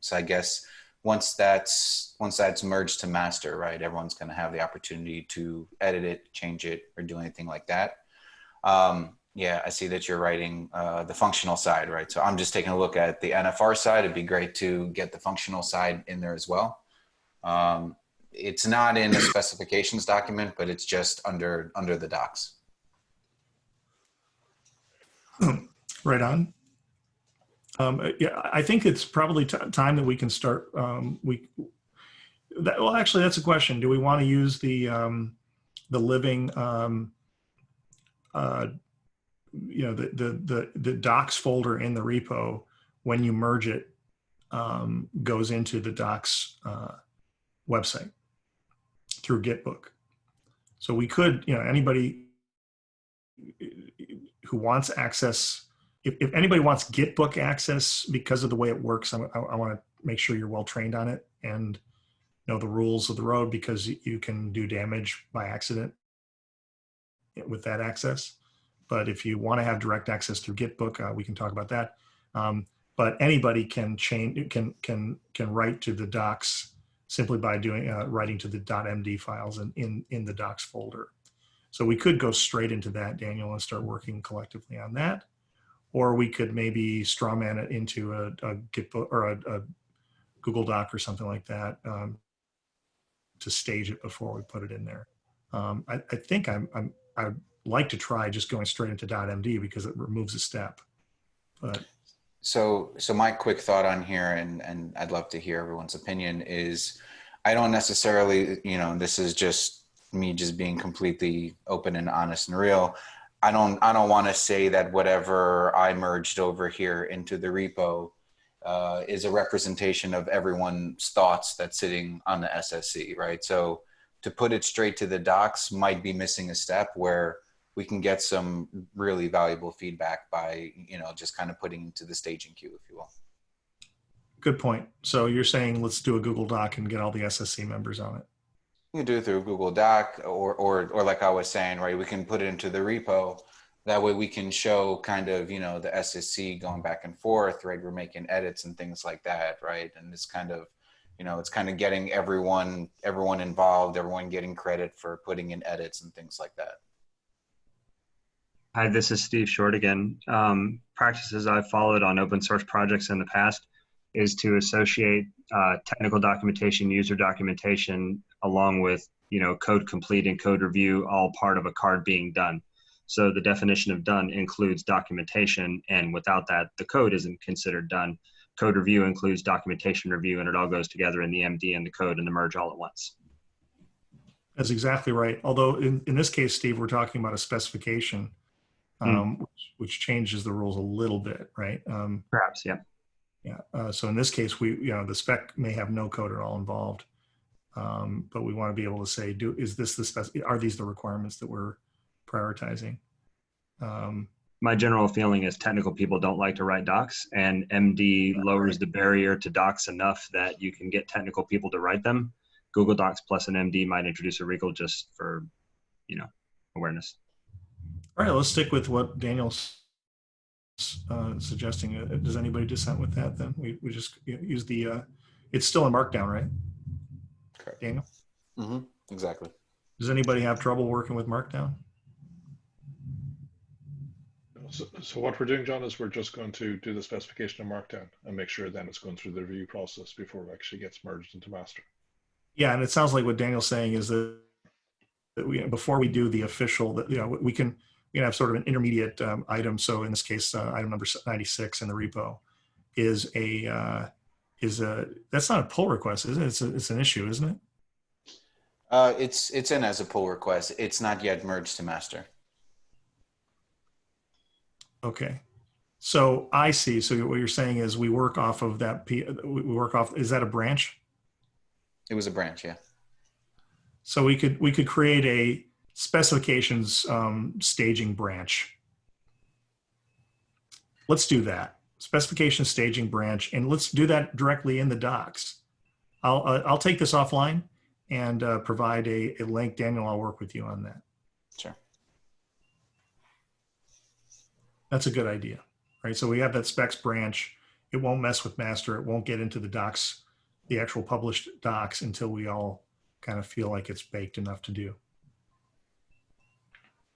[SPEAKER 4] So I guess once that's merged to master, right, everyone's going to have the opportunity to edit it, change it, or do anything like that. Yeah, I see that you're writing the functional side, right? So I'm just taking a look at the NFR side. It'd be great to get the functional side in there as well. It's not in the specifications document, but it's just under the docs.
[SPEAKER 1] Right on. Yeah, I think it's probably time that we can start. Well, actually, that's a question. Do we want to use the living, the docs folder in the repo when you merge it goes into the docs website through Gitbook. So we could, anybody who wants access. If anybody wants Gitbook access because of the way it works, I want to make sure you're well trained on it and know the rules of the road, because you can do damage by accident with that access. But if you want to have direct access through Gitbook, we can talk about that. But anybody can write to the docs simply by doing writing to the .md files in the docs folder. So we could go straight into that, Daniel, and start working collectively on that. Or we could maybe strawman it into a Gitbook or a Google Doc or something like that to stage it before we put it in there. I think like to try just going straight into .md because it removes a step. But
[SPEAKER 4] so my quick thought on here, and I'd love to hear everyone's opinion, is I don't necessarily, you know, this is just me just being completely open and honest and real. I don't want to say that whatever I merged over here into the repo is a representation of everyone's thoughts that's sitting on the SSC, right? So to put it straight to the docs might be missing a step where we can get some really valuable feedback by, you know, just kind of putting into the staging queue, if you will.
[SPEAKER 1] good point. So you're saying let's do a Google Doc and get all the SSC members on it.
[SPEAKER 4] You can do it through Google Doc, or like I was saying, right, we can put it into the repo. That way we can show kind of, you know, the SSC going back and forth, right? We're making edits and things like that, right? And it's kind of, you know, it's kind of getting everyone involved, everyone getting credit for putting in edits and things like that.
[SPEAKER 10] Hi, this is Steve Short again. Practices I've followed on open source projects in the past is to associate technical documentation, user documentation, along with, you know, code complete and code review, all part of a card being done. So the definition of done includes documentation, and without that, the code isn't considered done. Code review includes documentation review, and it all goes together in the MD and the code and the merge all at once.
[SPEAKER 1] That's exactly right. Although in this case, Steve, we're talking about a specification, which changes the rules a little bit, right?
[SPEAKER 10] Perhaps, yeah.
[SPEAKER 1] Yeah. So in this case, the spec may have no code at all involved, but we want to be able to say, are these the requirements that we're prioritizing?
[SPEAKER 10] My general feeling is technical people don't like to write docs, and MD lowers the barrier to docs enough that you can get technical people to write them. Google Docs plus an MD might introduce a wrinkle just for, you know, awareness.
[SPEAKER 1] All right, let's stick with what Daniel's suggesting. Does anybody dissent with that? Then we just use the. It's still in Markdown, right?
[SPEAKER 4] Correct.
[SPEAKER 1] Daniel.
[SPEAKER 4] Mm-hmm. Exactly.
[SPEAKER 1] Does anybody have trouble working with Markdown?
[SPEAKER 6] So what we're doing, John, is we're just going to do the specification in Markdown and make sure then it's going through the review process before it actually gets merged into master.
[SPEAKER 1] Yeah, and it sounds like what Daniel's saying is that before we do the official, that, you know, we can have sort of an intermediate item. So in this case, item number 96 in the repo is that's not a pull request, is it? It's an issue, isn't it?
[SPEAKER 4] It's in as a pull request. It's not yet merged to master.
[SPEAKER 1] Okay. So I see. So what you're saying is we work off of that. We work off. Is that a branch?
[SPEAKER 4] It was a branch, yeah.
[SPEAKER 1] So we could create a specifications staging branch. Let's do that. Specification staging branch, and let's do that directly in the docs. I'll take this offline and provide a link. Daniel, I'll work with you on that.
[SPEAKER 4] Sure.
[SPEAKER 1] That's a good idea, right? So we have that specs branch. It won't mess with master. It won't get into the docs, the actual published docs, until we all kind of feel like it's baked enough to do.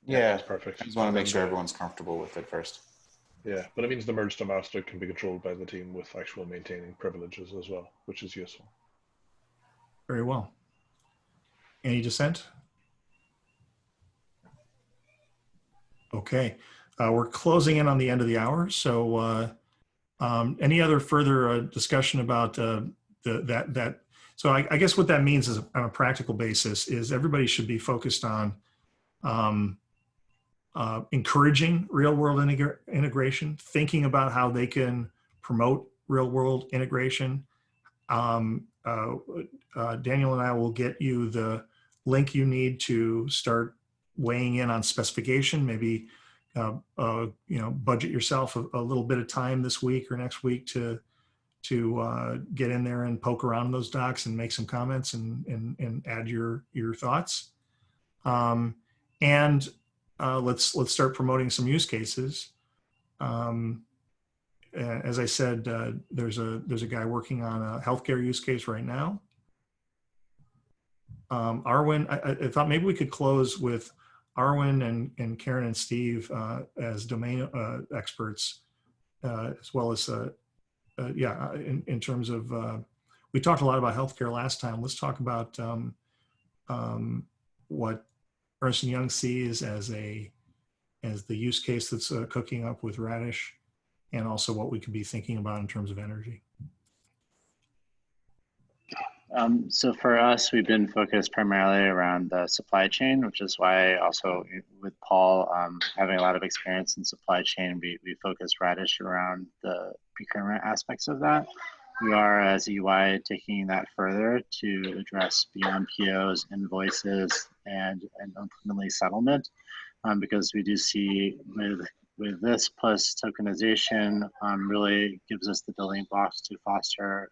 [SPEAKER 4] Yeah,
[SPEAKER 6] that's perfect.
[SPEAKER 4] I just want to make sure everyone's comfortable with it first.
[SPEAKER 6] Yeah, but it means the merge to master can be controlled by the team with actual maintaining privileges as well, which is useful.
[SPEAKER 1] Very well. Any dissent? Okay. We're closing in on the end of the hour. So any other further discussion about that? So I guess what that means is, on a practical basis, is everybody should be focused on encouraging real-world integration, thinking about how they can promote real-world integration. Daniel and I will get you the link you need to start weighing in on specification. Maybe budget yourself a little bit of time this week or next week to get in there and poke around in those docs and make some comments and add your thoughts. Let's start promoting some use cases. As I said, there's a guy working on a healthcare use case right now. Arwen, I thought maybe we could close with Arwen and Karen and Steve as domain experts, as well as in terms of we talked a lot about healthcare last time. Let's talk about what Ernst & Young sees as a as the use case that's cooking up with Radish, and also what we could be thinking about in terms of energy.
[SPEAKER 7] So for us, we've been focused primarily around the supply chain, which is why also with Paul having a lot of experience in supply chain, we focused Radish around the procurement aspects of that. We are, as EY, taking that further to address beyond POs, invoices, and ultimately settlement, because we do see with this plus tokenization really gives us the building blocks to foster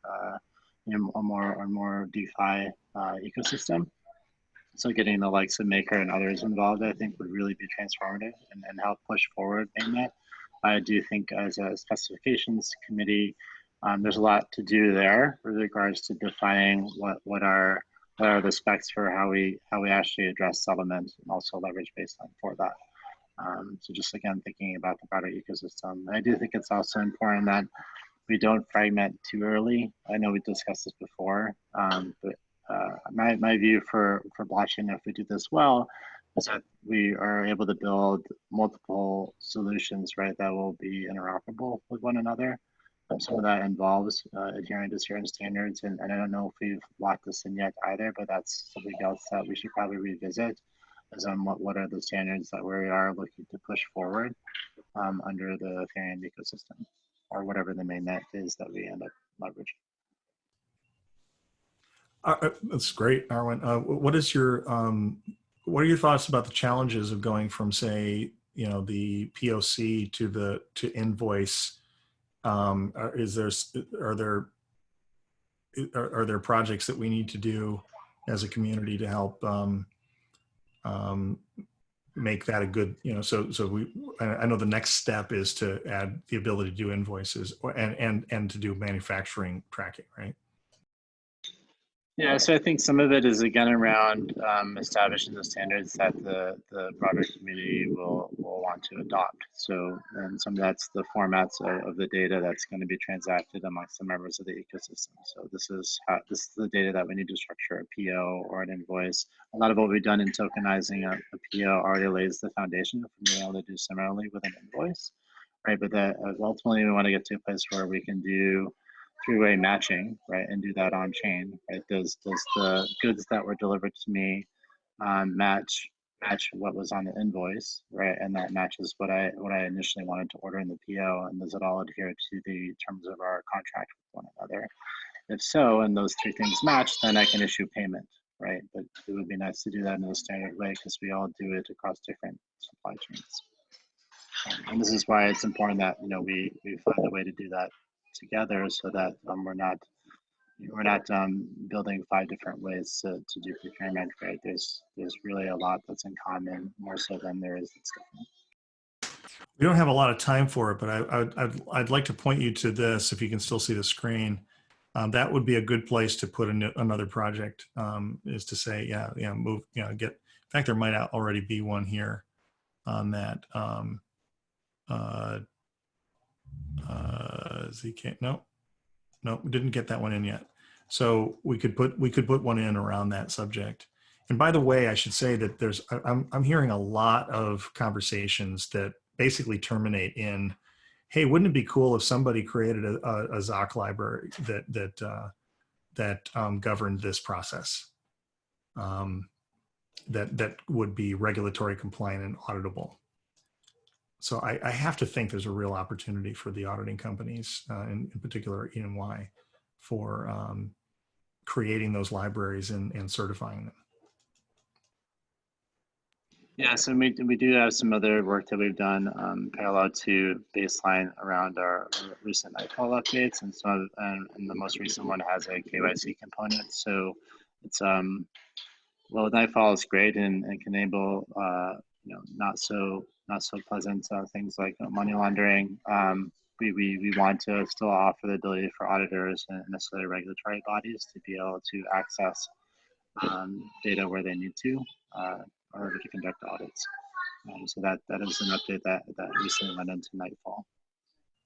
[SPEAKER 7] a more DeFi ecosystem. So getting the likes of Maker and others involved, I think, would really be transformative and help push forward Mainnet. I do think as a specifications committee, there's a lot to do there with regards to defining what are the specs for how we actually address settlement and also leverage baseline for that. So just again, thinking about the broader ecosystem. I do think it's also important that we don't fragment too early. I know we discussed this before, but my view for blockchain, if we do this well, is that we are able to build multiple solutions, right, that will be interoperable with one another. Some of that involves adhering to certain standards, and I don't know if we've locked this in yet either, but that's something else that we should probably revisit, is on what are the standards that we are looking to push forward under the Ethereum ecosystem, or whatever the mainnet is that we end up leveraging.
[SPEAKER 1] That's great, Arwen. What are your thoughts about the challenges of going from, say, the POC to invoice? Are there projects that we need to do as a community to help make that a good, I know the next step is to add the ability to do invoices and to do manufacturing tracking, right?
[SPEAKER 7] Yeah, so I think some of it is again around establishing the standards that the broader community will want to adopt. So, and some of that's the formats of the data that's going to be transacted amongst the members of the ecosystem. So this is the data that we need to structure a PO or an invoice. A lot of what we've done in tokenizing a PO already lays the foundation for being able to do similarly with an invoice, right? But that ultimately we want to get to a place where we can do three-way matching, right, and do that on chain, right? Does the goods that were delivered to me match what was on the invoice, right? And that matches what I initially wanted to order in the PO, and does it all adhere to the terms of our contract with one another? If so, and those three things match, then I can issue payment, right? But it would be nice to do that in a standard way because we all do it across different supply chains. And this is why it's important that we find a way to do that together, so that we're not building 5 different ways to do procurement, right? There's really a lot that's in common, more so than there is that's different.
[SPEAKER 1] We don't have a lot of time for it, but I'd like to point you to this, if you can still see the screen. That would be a good place to put another project, is to say, move, get, in fact, there might already be one here on that. ZK, no, didn't get that one in yet. So we could put one in around that subject. And by the way, I should say that I'm hearing a lot of conversations that basically terminate in, hey, wouldn't it be cool if somebody created a ZOC library that governed this process, that would be regulatory compliant and auditable. So I have to think there's a real opportunity for the auditing companies, in particular E&Y, for creating those libraries and certifying them.
[SPEAKER 7] Yeah, so we do have some other work that we've done parallel to baseline around our recent Nightfall updates, and the most recent one has a KYC component. So it's well, Nightfall is great and can enable not so pleasant things like money laundering. We want to still offer the ability for auditors and necessarily regulatory bodies to be able to access data where they need to in order to conduct audits. So that is an update that recently went into Nightfall.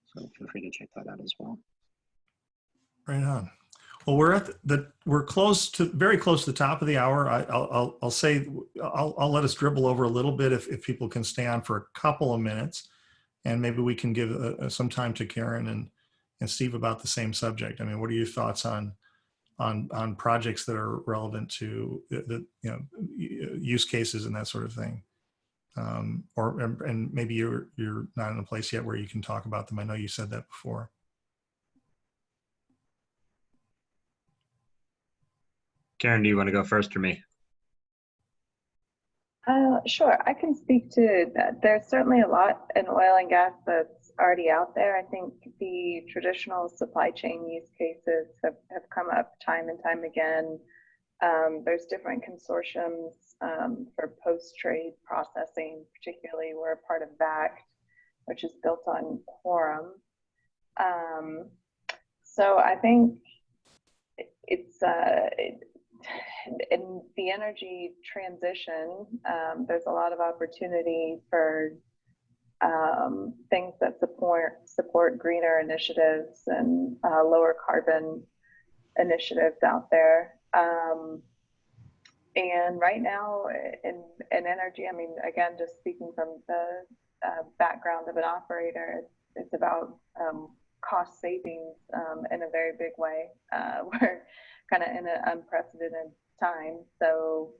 [SPEAKER 7] So feel free to check that out as well.
[SPEAKER 1] Right on. Well, we're very close to the top of the hour. I'll say I'll let us dribble over a little bit if people can stay on for a couple of minutes, and maybe we can give some time to Karen and Steve about the same subject. I mean, what are your thoughts on projects that are relevant to the use cases and that sort of thing? And maybe you're not in a place yet where you can talk about them. I know you said that before.
[SPEAKER 10] Karen, do you want to go first or me?
[SPEAKER 11] Sure, I can speak to that. There's certainly a lot in oil and gas that's already out there. I think the traditional supply chain use cases have come up time and time again. There's different consortiums for post-trade processing, particularly we're a part of VACT, which is built on Quorum. So I think it's in the energy transition, there's a lot of opportunity for things that support greener initiatives and lower carbon initiatives out there. And right now in energy, I mean, again, just speaking from the background of an operator, it's about cost savings in a very big way. We're kind of in an unprecedented time. So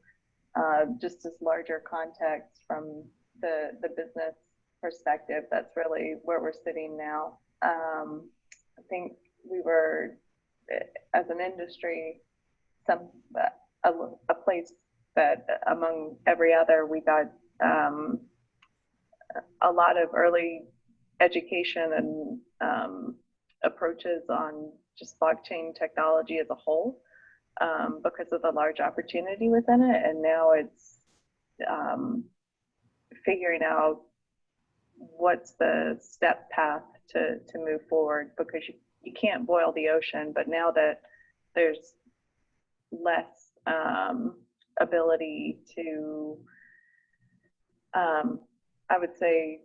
[SPEAKER 11] just as larger context from the business perspective, that's really where we're sitting now. I think we were, as an industry, a place that among every other, we got a lot of early education and approaches on just blockchain technology as a whole because of the large opportunity within it. And now it's figuring out what's the step path to move forward, because you can't boil the ocean, but now that there's less ability to, I would say,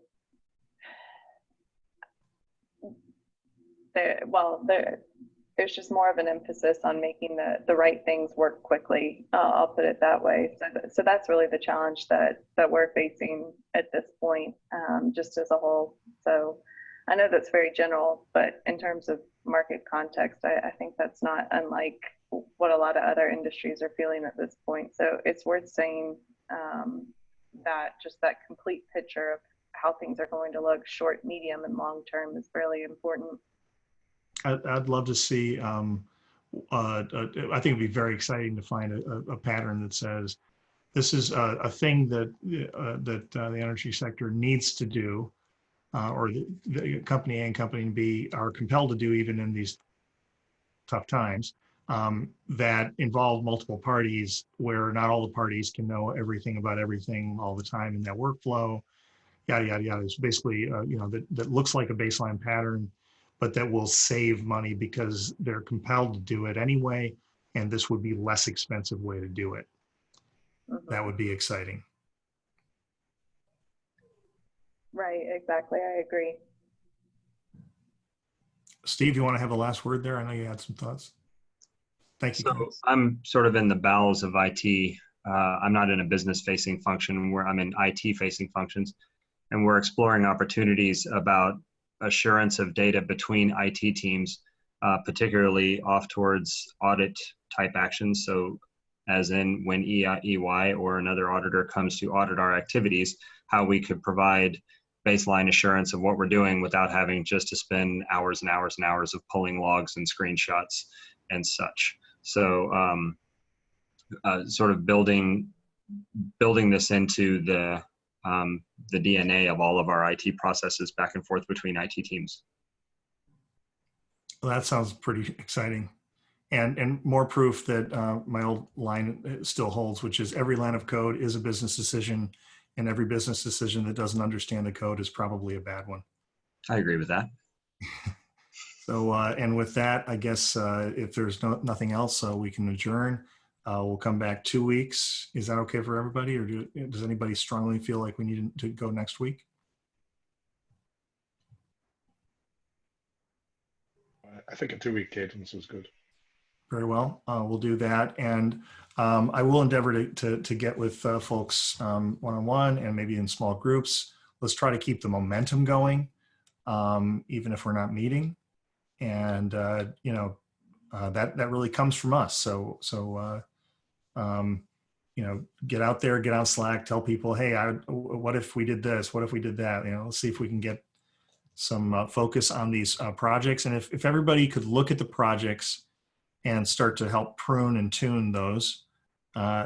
[SPEAKER 11] there's just more of an emphasis on making the right things work quickly. I'll put it that way. So that's really the challenge that we're facing at this point, just as a whole. So I know that's very general, but in terms of market context, I think that's not unlike what a lot of other industries are feeling at this point. So it's worth saying that just that complete picture of how things are going to look short, medium, and long term is really important.
[SPEAKER 1] I'd love to see, I think it'd be very exciting to find a pattern that says, this is a thing that the energy sector needs to do, or the company A and company B are compelled to do even in these tough times, that involve multiple parties, where not all the parties can know everything about everything all the time in that workflow, yada, yada, yada. It's basically, that looks like a baseline pattern, but that will save money because they're compelled to do it anyway, and this would be less expensive way to do it. Mm-hmm. That would be exciting.
[SPEAKER 11] Right, exactly, I agree.
[SPEAKER 1] Steve, you want to have the last word there? I know you had some thoughts. Thank you.
[SPEAKER 10] So I'm sort of in the bowels of IT. I'm not in a business-facing function where I'm in IT-facing functions, and we're exploring opportunities about assurance of data between IT teams, particularly off towards audit type actions. So as in when EY or another auditor comes to audit our activities, how we could provide baseline assurance of what we're doing without having just to spend hours and hours and hours of pulling logs and screenshots and such. So sort of building this into the DNA of all of our IT processes back and forth between IT teams.
[SPEAKER 1] Well, that sounds pretty exciting. And more proof that my old line still holds, which is every line of code is a business decision, and every business decision that doesn't understand the code is probably a bad one.
[SPEAKER 10] I agree with that.
[SPEAKER 1] So, and with that, I guess if there's nothing else, we can adjourn. We'll come back 2 weeks. Is that okay for everybody, or does anybody strongly feel like we need to go next week?
[SPEAKER 6] I think a 2-week cadence is good.
[SPEAKER 1] Very well. We'll do that. And I will endeavor to get with folks one-on-one and maybe in small groups. Let's try to keep the momentum going, even if we're not meeting. And, you know, that really comes from us. So you know, get out there, get on Slack, tell people, hey, what if we did this? What if we did that? You know, let's see if we can get some focus on these projects. And if everybody could look at the projects and start to help prune and tune those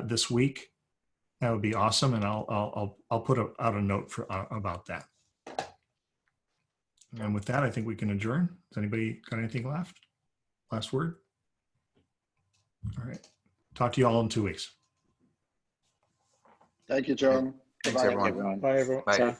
[SPEAKER 1] this week, that would be awesome. And I'll put out a note about that. And with that, I think we can adjourn. Has anybody got anything left? Last word? All right. Talk to you all in 2 weeks.
[SPEAKER 8] Thank you, John.
[SPEAKER 4] Thanks,
[SPEAKER 8] Bye-bye.
[SPEAKER 4] everyone.
[SPEAKER 6] Bye, everyone.
[SPEAKER 4] Bye.